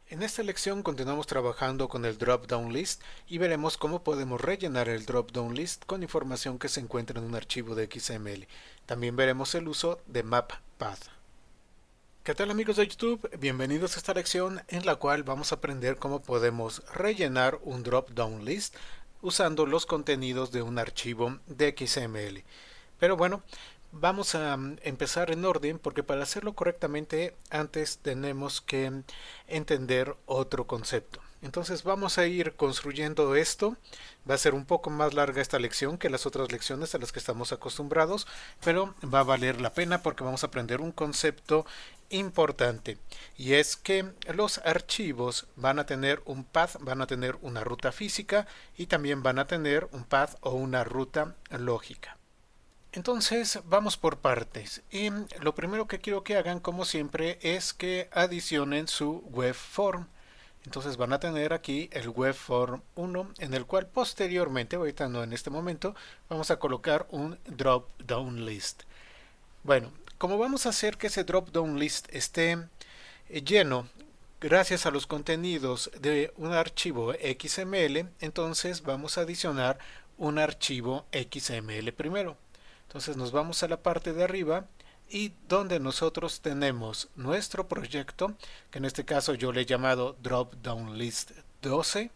En esta lección continuamos trabajando con el drop-down list y veremos cómo podemos rellenar el drop-down list con información que se encuentra en un archivo de XML. También veremos el uso de map-path. ¿Qué tal amigos de YouTube? Bienvenidos a esta lección en la cual vamos a aprender cómo podemos rellenar un drop-down list usando los contenidos de un archivo de XML. Pero bueno, vamos a empezar en orden porque para hacerlo correctamente antes tenemos que entender otro concepto. Entonces vamos a ir construyendo esto. Va a ser un poco más larga esta lección que las otras lecciones a las que estamos acostumbrados, pero va a valer la pena porque vamos a aprender un concepto importante, y es que los archivos van a tener un path, van a tener una ruta física y también van a tener un path o una ruta lógica. Entonces vamos por partes, y lo primero que quiero que hagan como siempre es que adicionen su web form. Entonces van a tener aquí el web form 1 en el cual posteriormente, ahorita no en este momento, vamos a colocar un drop down list. Bueno, como vamos a hacer que ese drop down list esté lleno gracias a los contenidos de un archivo XML, entonces vamos a adicionar un archivo XML primero. Entonces nos vamos a la parte de arriba y donde nosotros tenemos nuestro proyecto, que en este caso yo le he llamado Drop Down List 12.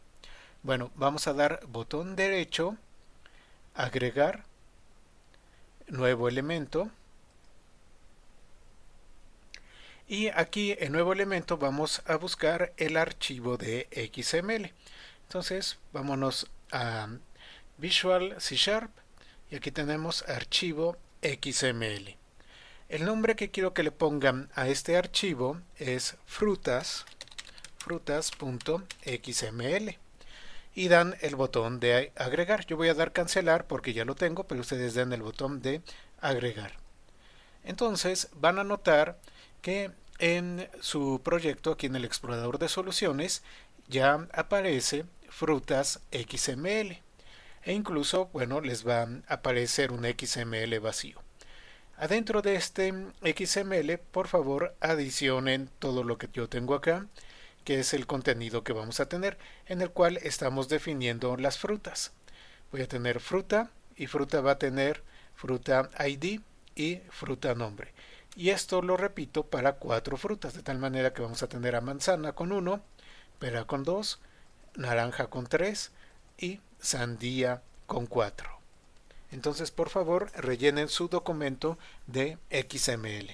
Bueno, vamos a dar botón derecho, agregar, nuevo elemento. Y aquí en nuevo elemento vamos a buscar el archivo de XML. Entonces vámonos a Visual C Sharp y aquí tenemos archivo XML. El nombre que quiero que le pongan a este archivo es frutas.xml y dan el botón de agregar. Yo voy a dar cancelar porque ya lo tengo, pero ustedes den el botón de agregar. Entonces van a notar que en su proyecto, aquí en el explorador de soluciones, ya aparece frutas XML. E incluso, bueno, les va a aparecer un XML vacío. Adentro de este XML, por favor, adicionen todo lo que yo tengo acá, que es el contenido que vamos a tener, en el cual estamos definiendo las frutas. Voy a tener fruta y fruta va a tener fruta ID y fruta nombre. Y esto lo repito para 4 frutas, de tal manera que vamos a tener a manzana con 1, pera con 2, naranja con 3 y sandía con 4. Entonces, por favor, rellenen su documento de XML.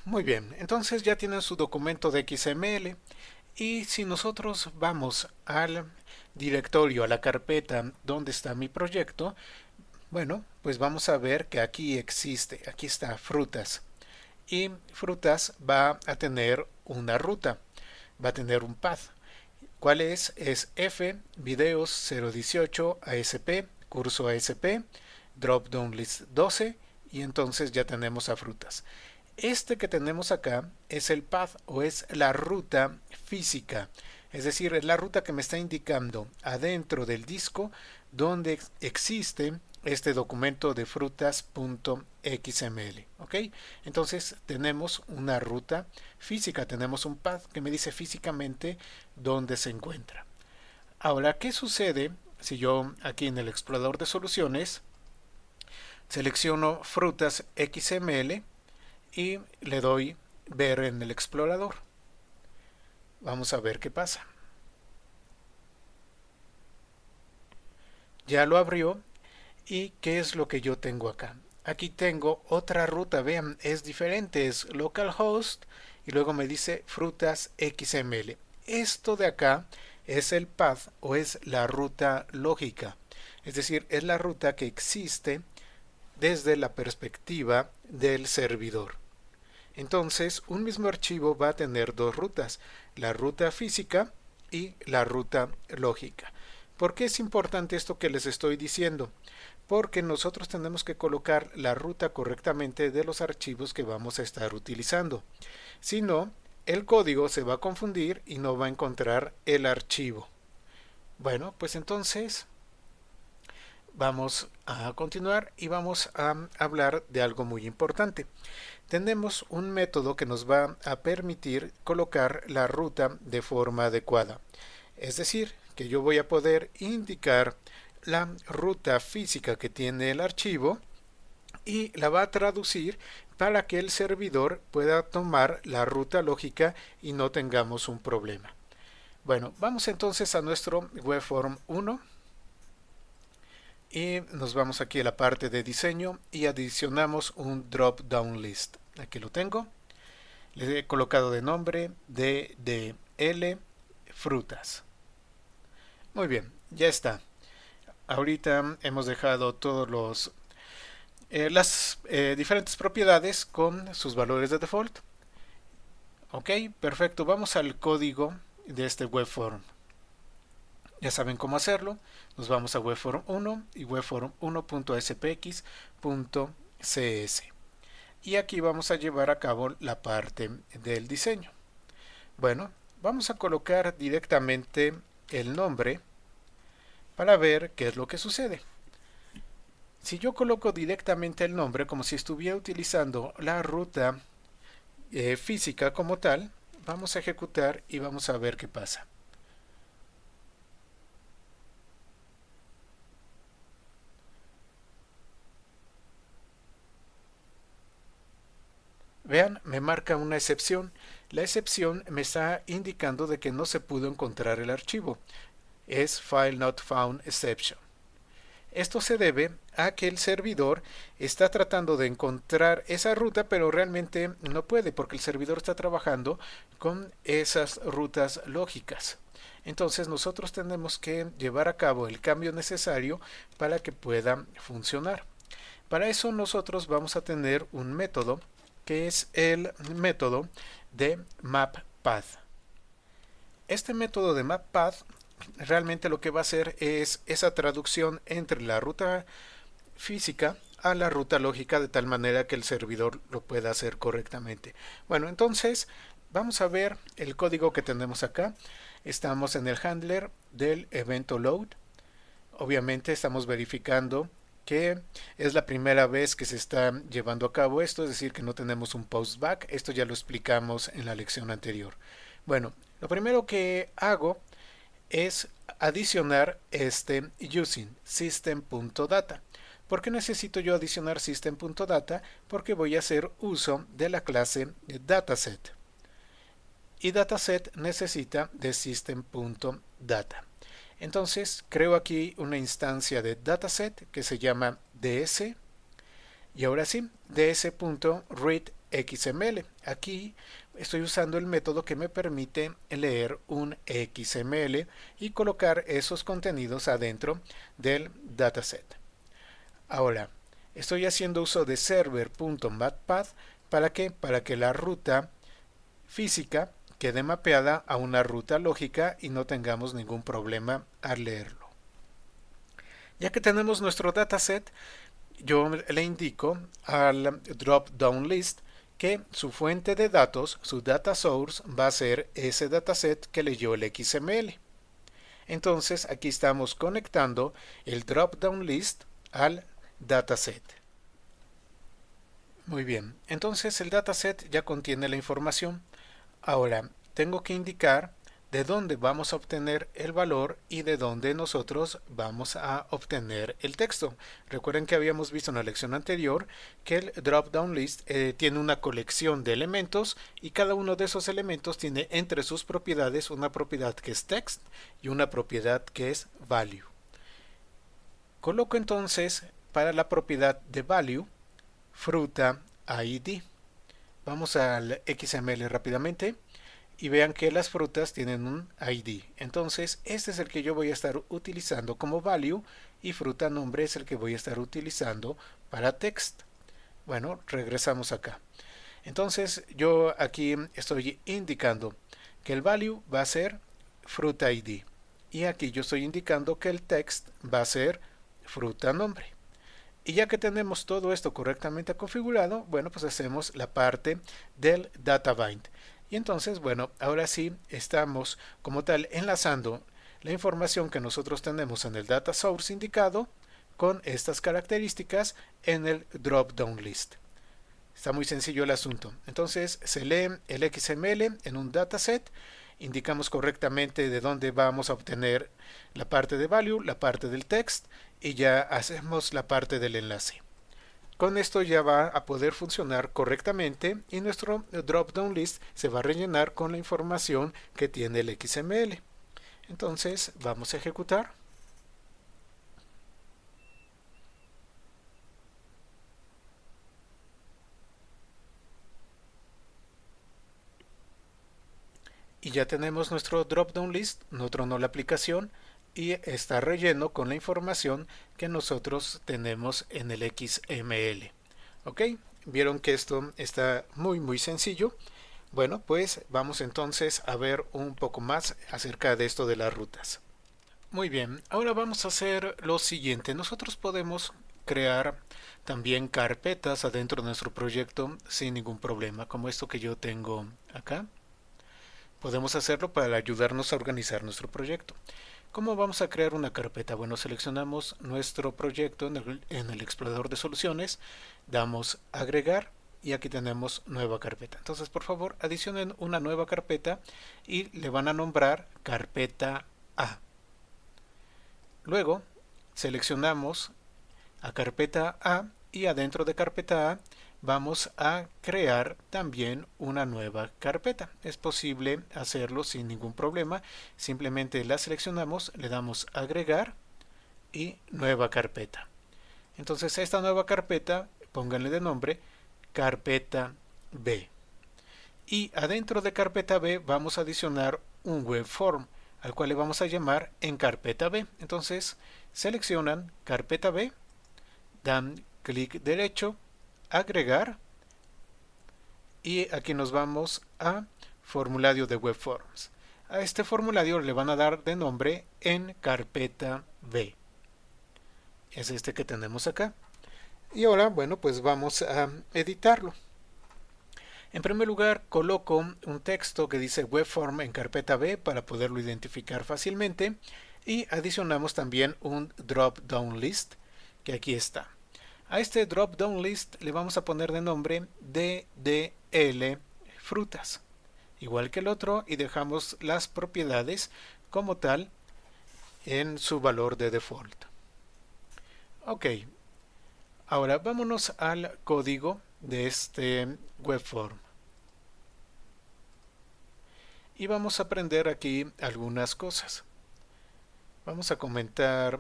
Muy bien, entonces ya tienen su documento de XML y si nosotros vamos al directorio, a la carpeta donde está mi proyecto, bueno, pues vamos a ver que aquí existe, aquí está frutas. Y frutas va a tener una ruta, va a tener un path. ¿Cuál es? Es F, videos 018 ASP, curso ASP, drop down list 12 y entonces ya tenemos a frutas. Este que tenemos acá es el path o es la ruta física, es decir, es la ruta que me está indicando adentro del disco donde existe este documento de frutas.xml. ¿Ok? Entonces tenemos una ruta física, tenemos un path que me dice físicamente dónde se encuentra. Ahora, ¿qué sucede si yo aquí en el explorador de soluciones selecciono frutas XML y le doy ver en el explorador? Vamos a ver qué pasa. Ya lo abrió. ¿Y qué es lo que yo tengo acá? Aquí tengo otra ruta, vean, es diferente, es localhost y luego me dice frutas XML. Esto de acá es el path o es la ruta lógica, es decir, es la ruta que existe desde la perspectiva del servidor. Entonces, un mismo archivo va a tener dos rutas, la ruta física y la ruta lógica. ¿Por qué es importante esto que les estoy diciendo? Porque nosotros tenemos que colocar la ruta correctamente de los archivos que vamos a estar utilizando. Si no, el código se va a confundir y no va a encontrar el archivo. Bueno, pues entonces vamos a continuar y vamos a hablar de algo muy importante. Tenemos un método que nos va a permitir colocar la ruta de forma adecuada. Es decir, que yo voy a poder indicar la ruta física que tiene el archivo y la va a traducir para que el servidor pueda tomar la ruta lógica y no tengamos un problema. Bueno, vamos entonces a nuestro webform 1 y nos vamos aquí a la parte de diseño y adicionamos un drop down list. Aquí lo tengo. Le he colocado de nombre DDL frutas. Muy bien, ya está. Ahorita hemos dejado todos las diferentes propiedades con sus valores de default. Ok, perfecto. Vamos al código de este webform. Ya saben cómo hacerlo. Nos vamos a webform 1 y webform 1.spx.cs. Y aquí vamos a llevar a cabo la parte del diseño. Bueno, vamos a colocar directamente el nombre para ver qué es lo que sucede. Si yo coloco directamente el nombre como si estuviera utilizando la ruta física como tal, vamos a ejecutar y vamos a ver qué pasa. Vean, me marca una excepción. La excepción me está indicando de que no se pudo encontrar el archivo. Es File Not Found Exception. Esto se debe a que el servidor está tratando de encontrar esa ruta, pero realmente no puede porque el servidor está trabajando con esas rutas lógicas. Entonces nosotros tenemos que llevar a cabo el cambio necesario para que pueda funcionar. Para eso nosotros vamos a tener un método que es el método de MapPath. Este método de MapPath realmente lo que va a hacer es esa traducción entre la ruta física a la ruta lógica de tal manera que el servidor lo pueda hacer correctamente. Bueno, entonces vamos a ver el código que tenemos acá. Estamos en el handler del evento load. Obviamente estamos verificando que es la primera vez que se está llevando a cabo esto, es decir, que no tenemos un postback. Esto ya lo explicamos en la lección anterior. Bueno, lo primero que hago es adicionar este using system.data. ¿Por qué necesito yo adicionar system.data? Porque voy a hacer uso de la clase dataset. Y dataset necesita de system.data. Entonces creo aquí una instancia de dataset que se llama ds. Y ahora sí, ds.readXML. Aquí estoy usando el método que me permite leer un XML y colocar esos contenidos adentro del dataset. Ahora, estoy haciendo uso de server.mappath ¿para qué? Para que la ruta física quede mapeada a una ruta lógica y no tengamos ningún problema al leerlo. Ya que tenemos nuestro dataset, yo le indico al drop down list que su fuente de datos, su data source, va a ser ese dataset que leyó el XML. Entonces aquí estamos conectando el drop down list al dataset. Muy bien, entonces el dataset ya contiene la información. Ahora tengo que indicar de dónde vamos a obtener el valor y de dónde nosotros vamos a obtener el texto. Recuerden que habíamos visto en la lección anterior que el drop down list tiene una colección de elementos y cada uno de esos elementos tiene entre sus propiedades una propiedad que es text y una propiedad que es value. Coloco entonces para la propiedad de value fruta ID. Vamos al XML rápidamente y vean que las frutas tienen un ID. Entonces este es el que yo voy a estar utilizando como value y fruta nombre es el que voy a estar utilizando para text. Bueno, regresamos acá. Entonces yo aquí estoy indicando que el value va a ser fruta ID y aquí yo estoy indicando que el text va a ser fruta nombre. Y ya que tenemos todo esto correctamente configurado, bueno, pues hacemos la parte del data bind. Y entonces, bueno, ahora sí estamos como tal enlazando la información que nosotros tenemos en el data source indicado con estas características en el drop-down list. Está muy sencillo el asunto. Entonces se lee el XML en un dataset, indicamos correctamente de dónde vamos a obtener la parte de value, la parte del text y ya hacemos la parte del enlace. Con esto ya va a poder funcionar correctamente y nuestro drop-down list se va a rellenar con la información que tiene el XML. Entonces vamos a ejecutar. Y ya tenemos nuestro drop-down list, no tronó la aplicación y está relleno con la información que nosotros tenemos en el XML. ¿Ok? Vieron que esto está muy sencillo. Bueno, pues vamos entonces a ver un poco más acerca de esto de las rutas. Muy bien, ahora vamos a hacer lo siguiente. Nosotros podemos crear también carpetas adentro de nuestro proyecto sin ningún problema, como esto que yo tengo acá. Podemos hacerlo para ayudarnos a organizar nuestro proyecto. ¿Cómo vamos a crear una carpeta? Bueno, seleccionamos nuestro proyecto en el explorador de soluciones, damos agregar y aquí tenemos nueva carpeta. Entonces, por favor, adicionen una nueva carpeta y le van a nombrar carpeta A. Luego, seleccionamos a carpeta A y adentro de carpeta A vamos a crear también una nueva carpeta. Es posible hacerlo sin ningún problema. Simplemente la seleccionamos, le damos agregar y nueva carpeta. Entonces a esta nueva carpeta pónganle de nombre carpeta B. Y adentro de carpeta B vamos a adicionar un web form al cual le vamos a llamar en carpeta B. Entonces seleccionan carpeta B, dan clic derecho, agregar y aquí nos vamos a formulario de web forms. A este formulario le van a dar de nombre en carpeta B. Es este que tenemos acá. Y ahora, bueno, pues vamos a editarlo. En primer lugar, coloco un texto que dice web form en carpeta B para poderlo identificar fácilmente y adicionamos también un drop down list que aquí está. A este drop down list le vamos a poner de nombre DDL frutas, igual que el otro, y dejamos las propiedades como tal en su valor de default. Ok, ahora vámonos al código de este web form. Y vamos a aprender aquí algunas cosas. Vamos a comentar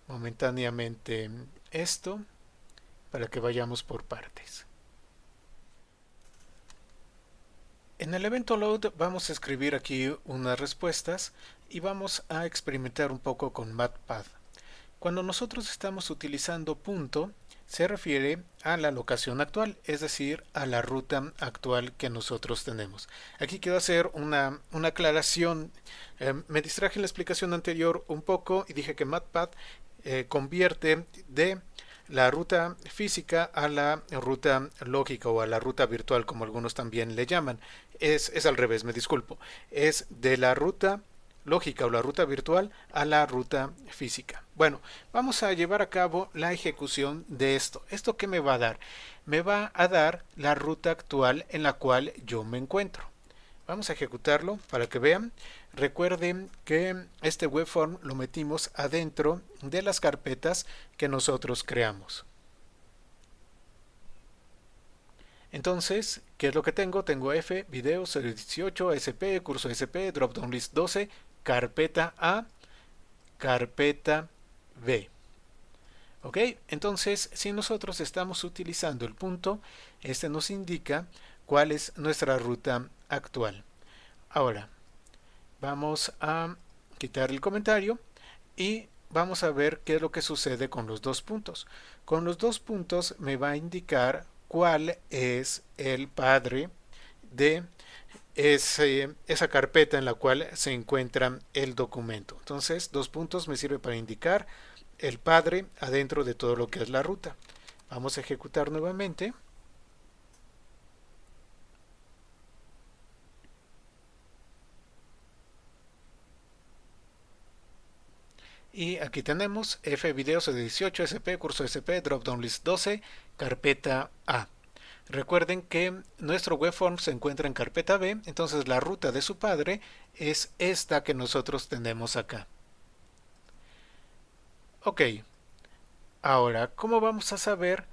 momentáneamente esto para que vayamos por partes. En el evento load vamos a escribir aquí unas respuestas y vamos a experimentar un poco con Matpad. Cuando nosotros estamos utilizando punto, se refiere a la locación actual, es decir, a la ruta actual que nosotros tenemos. Aquí quiero hacer una aclaración. Me distraje en la explicación anterior un poco y dije que Matpad convierte de la ruta física a la ruta lógica o a la ruta virtual, como algunos también le llaman. Es al revés, me disculpo. Es de la ruta lógica o la ruta virtual a la ruta física. Bueno, vamos a llevar a cabo la ejecución de esto. ¿Esto qué me va a dar? Me va a dar la ruta actual en la cual yo me encuentro. Vamos a ejecutarlo para que vean. Recuerden que este web form lo metimos adentro de las carpetas que nosotros creamos. Entonces, ¿qué es lo que tengo? Tengo F, video 018, SP, curso SP, dropdown list 12, carpeta A, carpeta B. ¿Ok? Entonces, si nosotros estamos utilizando el punto, este nos indica cuál es nuestra ruta actual. Ahora, vamos a quitar el comentario y vamos a ver qué es lo que sucede con los dos puntos. Con los dos puntos me va a indicar cuál es el padre de esa carpeta en la cual se encuentra el documento. Entonces, dos puntos me sirve para indicar el padre adentro de todo lo que es la ruta. Vamos a ejecutar nuevamente. Y aquí tenemos fvideos de 18 sp, curso sp, dropdown list 12, carpeta A. Recuerden que nuestro webform se encuentra en carpeta B, entonces la ruta de su padre es esta que nosotros tenemos acá. Ok, ahora, ¿cómo vamos a saber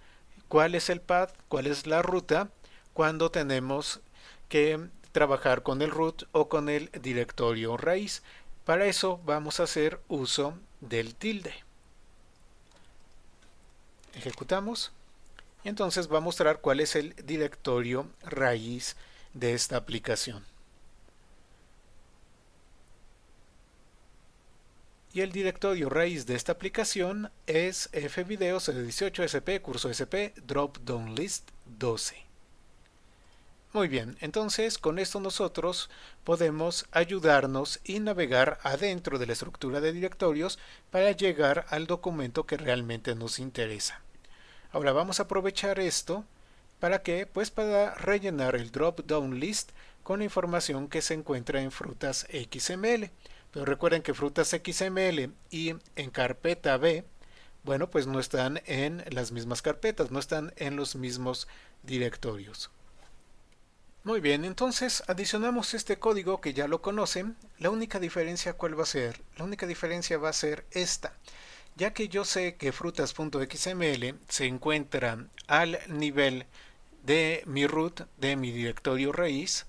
cuál es el path, cuál es la ruta cuando tenemos que trabajar con el root o con el directorio raíz? Para eso vamos a hacer uso del tilde. Ejecutamos y entonces va a mostrar cuál es el directorio raíz de esta aplicación. Y el directorio raíz de esta aplicación es fvideos 18 sp, curso sp, dropdown list 12. Muy bien, entonces con esto nosotros podemos ayudarnos y navegar adentro de la estructura de directorios para llegar al documento que realmente nos interesa. Ahora vamos a aprovechar esto para que, pues para rellenar el drop-down list con la información que se encuentra en frutas XML. Pero recuerden que frutas XML y en carpeta B, bueno, pues no están en las mismas carpetas, no están en los mismos directorios. Muy bien, entonces adicionamos este código que ya lo conocen. La única diferencia, ¿cuál va a ser? La única diferencia va a ser esta. Ya que yo sé que frutas.xml se encuentra al nivel de mi root, de mi directorio raíz,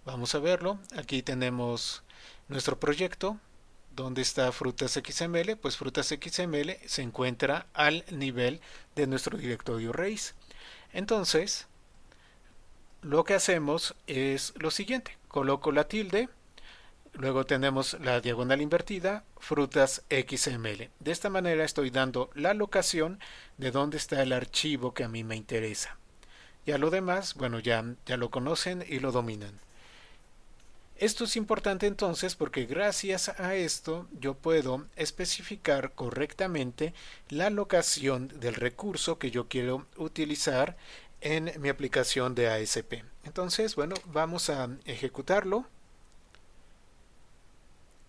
vamos a verlo. Aquí tenemos nuestro proyecto. ¿Dónde está frutas.xml? Pues frutas.xml se encuentra al nivel de nuestro directorio raíz. Entonces, lo que hacemos es lo siguiente. Coloco la tilde, luego tenemos la diagonal invertida, frutas XML. De esta manera estoy dando la locación de dónde está el archivo que a mí me interesa. Ya lo demás, bueno, ya lo conocen y lo dominan. Esto es importante entonces porque gracias a esto yo puedo especificar correctamente la locación del recurso que yo quiero utilizar en mi aplicación de ASP. Entonces, bueno, vamos a ejecutarlo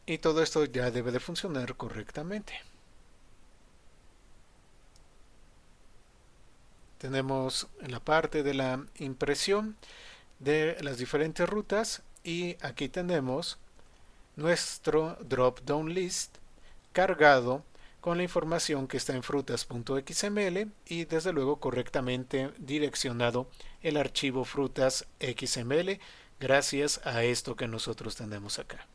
y todo esto ya debe de funcionar correctamente. Tenemos la parte de la impresión de las diferentes rutas y aquí tenemos nuestro drop-down list cargado con la información que está en frutas.xml y desde luego correctamente direccionado el archivo frutas.xml gracias a esto que nosotros tenemos acá.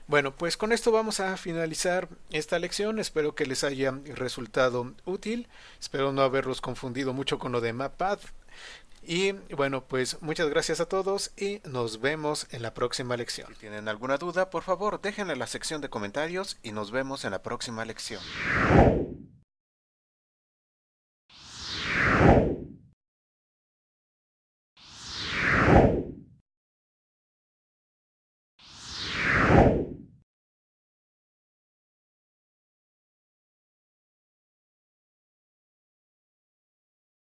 Bueno, pues con esto vamos a finalizar esta lección. Espero que les haya resultado útil. Espero no haberlos confundido mucho con lo de MapPath. Y bueno, pues muchas gracias a todos y nos vemos en la próxima lección. Si tienen alguna duda, por favor, déjenla en la sección de comentarios y nos vemos en la próxima lección.